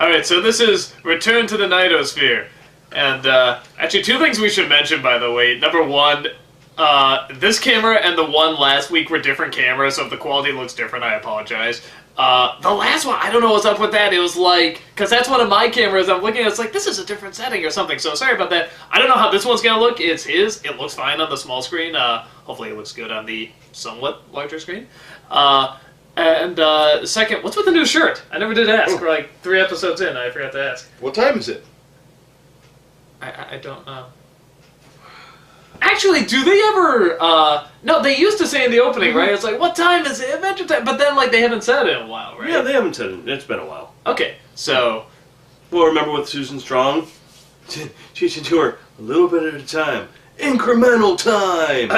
Alright, so this is Return to the Nightosphere. And, actually, two things we should mention, by the way. Number one, this camera and the one last week were different cameras, so if the quality looks different, I apologize. The last one, I don't know what's up with that. It was like, because that's one of my cameras, I'm looking at it's like, this is a different setting or something, so sorry about that. I don't know how this one's gonna look. It's his. It looks fine on the small screen. Hopefully it looks good on the somewhat larger screen. Second, what's with the new shirt? I never did ask. We're like 3 episodes in, I forgot to ask. What time is it? I don't know. Actually, do they ever, no, they used to say in the opening, right? It's like, what time is it? Adventure time. But then, like, they haven't said it in a while, right? Yeah, they haven't said it. It's been a while. Okay, so... Well, remember with Susan Strong? She should do her a little bit at a time. Incremental time!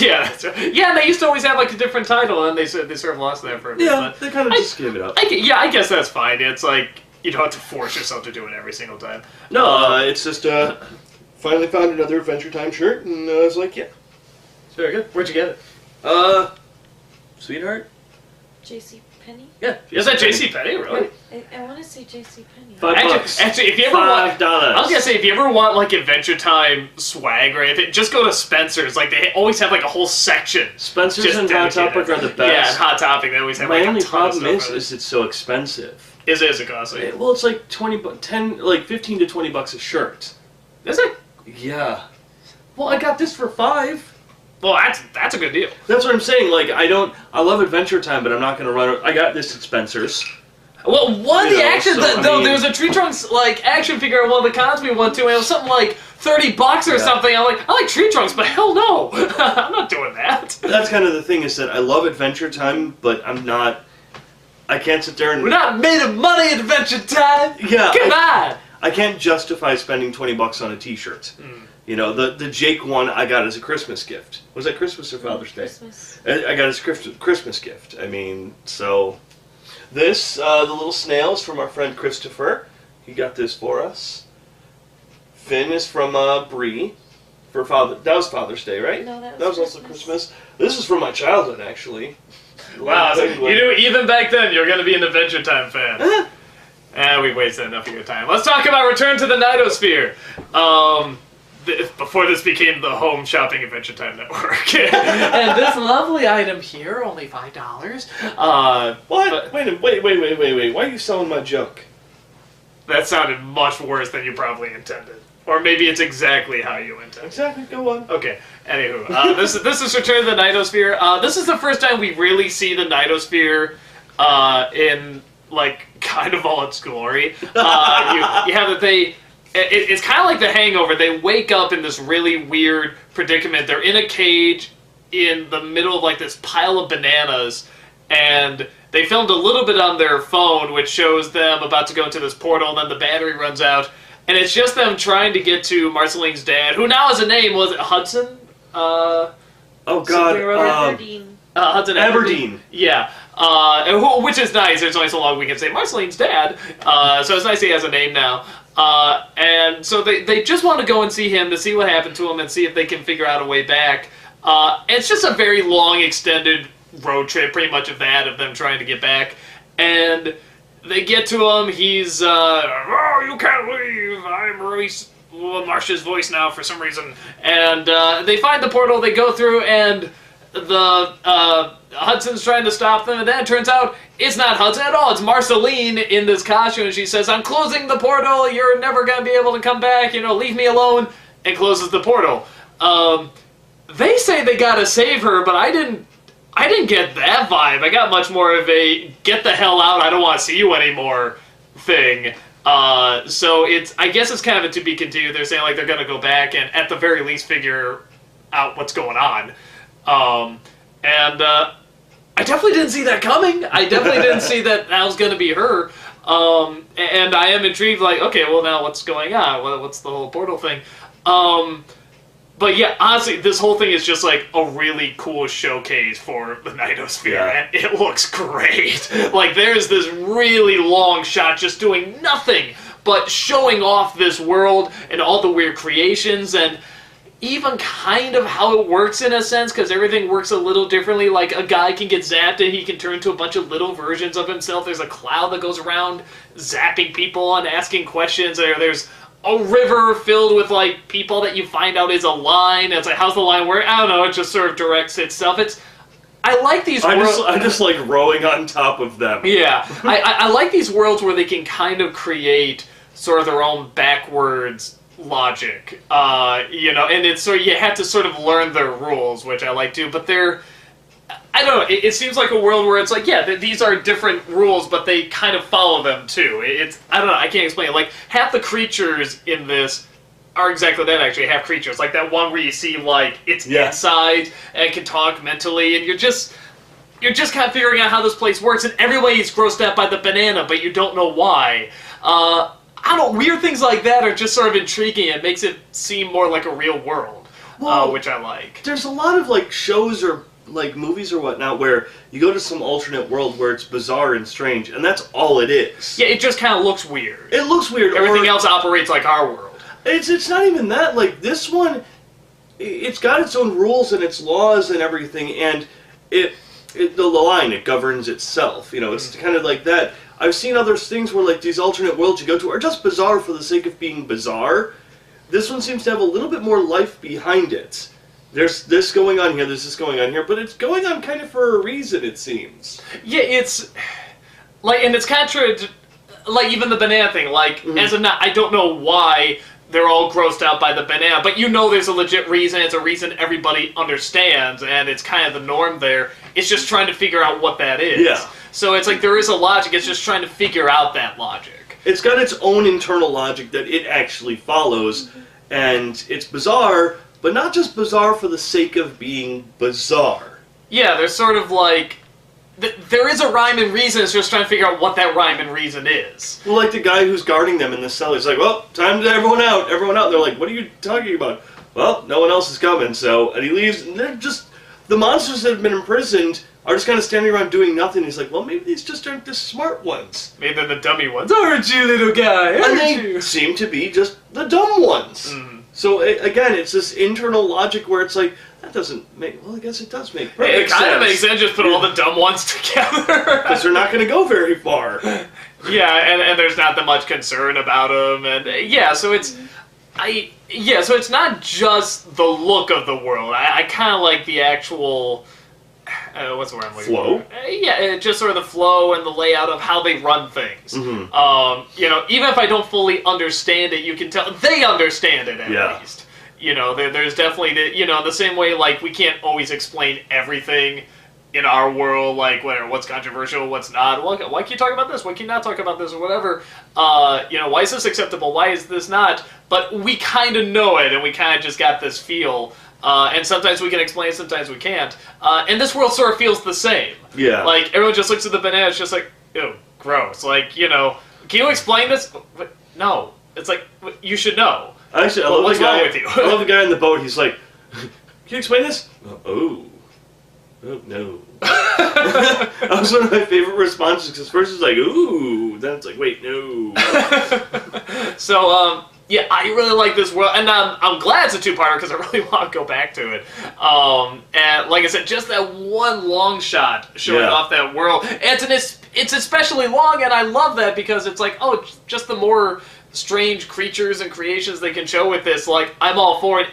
Yeah, that's right. Yeah, and they used to always have, like, a different title, and they sort of lost that for a bit. Yeah, they kind of just gave it up. I guess that's fine. It's like, you don't have to force yourself to do it every single time. No, it's just, finally found another Adventure Time shirt, and I was like, yeah. It's very good. Where'd you get it? Sweetheart? JC Penney? Yeah. Is that JC Penney, really? I want to say JC Penney. $5. Actually, if you ever want... $5. I was gonna say, if you ever want, like, Adventure Time swag or anything, just go to Spencer's. Like, they always have, like, a whole section. Spencer's and Hot Topic are the best. Yeah, and Hot Topic, they always have, My like, only a ton problem of stuff is it's so expensive. Is it costly? Well, it's like 15 to 20 bucks a shirt. Is it? Yeah. Well, I got this for $5. Well, that's a good deal. That's what I'm saying. Like, I love Adventure Time, but I'm not going to run it. I got this at Spencer's. Well, one of the action, so, there was a Tree Trunks, like, action figure at one of the cons we went to, and it was something like $30 or something. I'm like, I like Tree Trunks, but hell no. I'm not doing that. That's kind of the thing, is that I love Adventure Time, but I can't sit there and... We're not made of money at Adventure Time! Yeah. Come on! I can't justify spending $20 on a t-shirt. You know, the Jake one I got as a Christmas gift. Was that Christmas or Father's Day? Christmas. I got as a Christmas gift. I mean, so... This, the little snails from our friend Christopher. He got this for us. Finn is from Bree. That was Father's Day, right? No, that was also Christmas. This is from my childhood, actually. Wow, so you knew even back then you're going to be an Adventure Time fan. We've wasted enough of your time. Let's talk about Return to the Nightosphere. Before this became the home shopping Adventure Time network. And this lovely item here, only $5. What? Wait. Why are you selling my junk? That sounded much worse than you probably intended. Or maybe it's exactly how you intended. Exactly, go on. Okay, anywho. This is Return to the Nightosphere. This is the first time we really see the Nightosphere in, like, kind of all its glory. You have that it's kind of like The Hangover. They wake up in this really weird predicament. They're in a cage in the middle of, like, this pile of bananas, and they filmed a little bit on their phone, which shows them about to go into this portal, and then the battery runs out, and it's just them trying to get to Marceline's dad, who now has a name. Was it Hudson? Oh, God. Aberdeen. Hudson Aberdeen. Yeah. Which is nice. There's only so long we can say Marceline's dad. So it's nice he has a name now. And so they just want to go and see him to see what happened to him and see if they can figure out a way back. It's just a very long, extended road trip, pretty much of them trying to get back. And they get to him. He's, oh, you can't leave. I'm Maurice Marsh's voice now for some reason. And they find the portal, they go through, and the Hudson's trying to stop them, and then it turns out it's not Hudson at all. It's Marceline in this costume, and she says, I'm closing the portal, you're never going to be able to come back, leave me alone, and closes the portal. They say they gotta save her, but I didn't get that vibe. I got much more of a, get the hell out, I don't want to see you anymore thing. So I guess it's kind of a to be continued. They're saying, like, they're gonna go back and at the very least figure out what's going on. I definitely didn't see that coming. I definitely didn't see that was going to be her. And I am intrigued, like, okay, well, now what's going on? What's the whole portal thing? But yeah, honestly, this whole thing is just, like, a really cool showcase for the Nightosphere, and it looks great. Like, there's this really long shot just doing nothing but showing off this world and all the weird creations, and even kind of how it works in a sense, because everything works a little differently. Like, a guy can get zapped and he can turn into a bunch of little versions of himself. There's a cloud that goes around zapping people and asking questions. There's a river filled with, like, people that you find out is a line. It's like, how's the line work? I don't know, it just sort of directs itself. I like these worlds. I just like rowing on top of them. Yeah. I like these worlds where they can kind of create sort of their own backwards logic, and it's so you have to sort of learn their rules, which I like too. But I don't know. It seems like a world where it's like, yeah, these are different rules, but they kind of follow them too. I don't know. I can't explain it. Like, half the creatures in this are exactly that. Actually, half creatures. Like that one where you see like it's inside and can talk mentally, and you're just kind of figuring out how this place works, and everybody's grossed out by the banana, but you don't know why. I don't know, weird things like that are just sort of intriguing. It makes it seem more like a real world, which I like. There's a lot of like shows or like movies or whatnot where you go to some alternate world where it's bizarre and strange, and that's all it is. Yeah, it just kind of looks weird. It looks weird. Everything else operates like our world. It's not even that. Like, this one, it's got its own rules and its laws and everything, and the line, it governs itself. It's kind of like that. I've seen other things where, like, these alternate worlds you go to are just bizarre for the sake of being bizarre. This one seems to have a little bit more life behind it. There's this going on here, there's this going on here, but it's going on kind of for a reason, it seems. Yeah, it's... like, and it's kind of like, even the banana thing, like, as of now, I don't know why they're all grossed out by the banana, but there's a legit reason. It's a reason everybody understands, and it's kind of the norm there. It's just trying to figure out what that is. Yeah. So it's like there is a logic, it's just trying to figure out that logic. It's got its own internal logic that it actually follows, and it's bizarre, but not just bizarre for the sake of being bizarre. Yeah, there's sort of like... there is a rhyme and reason, it's just trying to figure out what that rhyme and reason is. Well, like the guy who's guarding them in the cell, he's like, well, time to everyone out. And they're like, what are you talking about? Well, no one else is coming, so... And he leaves, and they're just... The monsters that have been imprisoned are just kind of standing around doing nothing. He's like, well, maybe these just aren't the smart ones. Maybe they're the dummy ones. Aren't you, little guy? And they seem to be just the dumb ones. So, again, it's this internal logic where it's like, that doesn't make... Well, I guess it does make perfect sense. It kind of makes sense, just put all the dumb ones together. Because they're not going to go very far. Yeah, and there's not that much concern about them, and so it's... so it's not just the look of the world. I kind of like the actual... what's the word I'm looking for? Flow? Just sort of the flow and the layout of how they run things. Even if I don't fully understand it, you can tell they understand it at least. There's definitely the same way, like, we can't always explain everything in our world, like what's controversial, what's not. Why can you talk about this? Why can you not talk about this, or whatever? Why is this acceptable? Why is this not? But we kind of know it, and we kind of just got this feel. And sometimes we can explain it, sometimes we can't. And this world sort of feels the same. Yeah. Like, everyone just looks at the banana, it's just like, ew, gross. Like, can you explain this? No. It's like, you should know. Actually, what's wrong with you? I love the guy in the boat, he's like, can you explain this? Oh, no. That was one of my favorite responses, because first it's like, ooh, then it's like, wait, no. So, yeah, I really like this world, and I'm glad it's a two-parter because I really want to go back to it. And like I said, just that one long shot showing off that world. And it's especially long, and I love that because it's like, oh, just the more strange creatures and creations they can show with this, like, I'm all for it.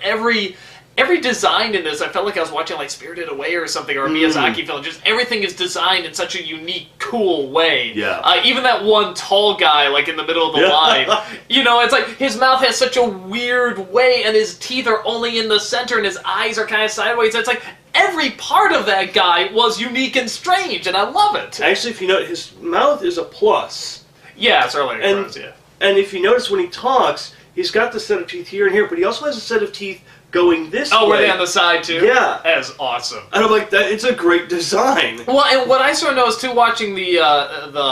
Every design in this, I felt like I was watching, like, Spirited Away or something, or a Miyazaki film. Just everything is designed in such a unique, cool way. Yeah. Even that one tall guy, like, in the middle of the line. It's like, his mouth has such a weird way, and his teeth are only in the center, and his eyes are kind of sideways. It's like, every part of that guy was unique and strange, and I love it. Actually, if you notice, his mouth is a plus. Yeah, it's early across, And if you notice when he talks, he's got the set of teeth here and here, but he also has a set of teeth going this way. Oh, were they on the side, too? Yeah. That's awesome. And I'm like, it's a great design. Well, and what I sort of noticed, too, watching the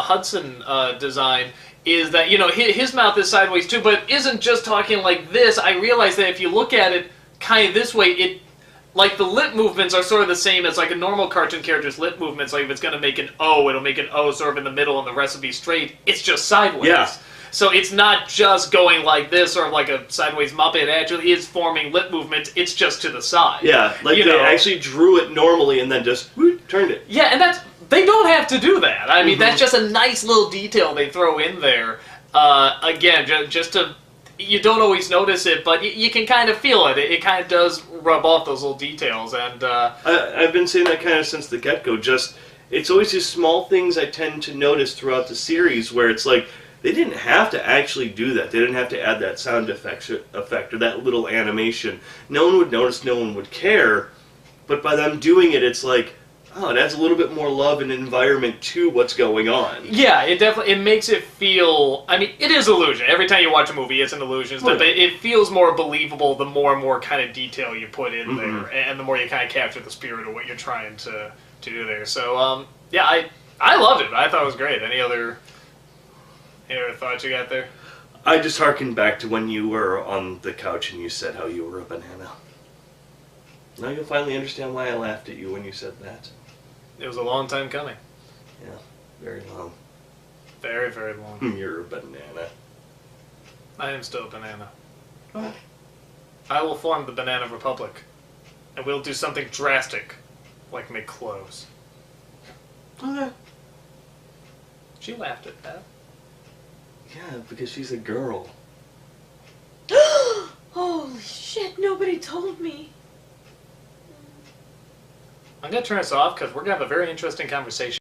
Hudson design, is that, his mouth is sideways, too, but it isn't just talking like this. I realized that if you look at it kind of this way, like, the lip movements are sort of the same as, like, a normal cartoon character's lip movements. Like, if it's going to make an O, it'll make an O sort of in the middle, and the rest will be straight. It's just sideways. Yeah. So it's not just going like this or like a sideways Muppet. It actually is forming lip movements. It's just to the side. Yeah, like You they know? actually drew it normally and then just whoop, turned it. Yeah, and they don't have to do that. I mean, that's just a nice little detail they throw in there. Again, just to... You don't always notice it, but you can kind of feel it. It kind of does rub off those little details. And I've been saying that kind of since the get-go. Just, it's always these small things I tend to notice throughout the series where it's like, they didn't have to actually do that. They didn't have to add that sound effect or that little animation. No one would notice, no one would care. But by them doing it, it's like, oh, it adds a little bit more love and environment to what's going on. yeah, it makes it feel... I mean, it is illusion. Every time you watch a movie, it's an illusion. But it feels more believable the more and more kind of detail you put in there. And the more you kind of capture the spirit of what you're trying to do there. So, yeah, I loved it. I thought it was great. Any other thoughts you got there? I just harkened back to when you were on the couch and you said how you were a banana. Now you'll finally understand why I laughed at you when you said that. It was a long time coming. Yeah, very long. Very, very long. You're a banana. I am still a banana. I will form the Banana Republic. And we'll do something drastic, like make clothes. Okay. She laughed at that. Yeah, because she's a girl. Holy shit, nobody told me. I'm going to turn us off because we're going to have a very interesting conversation.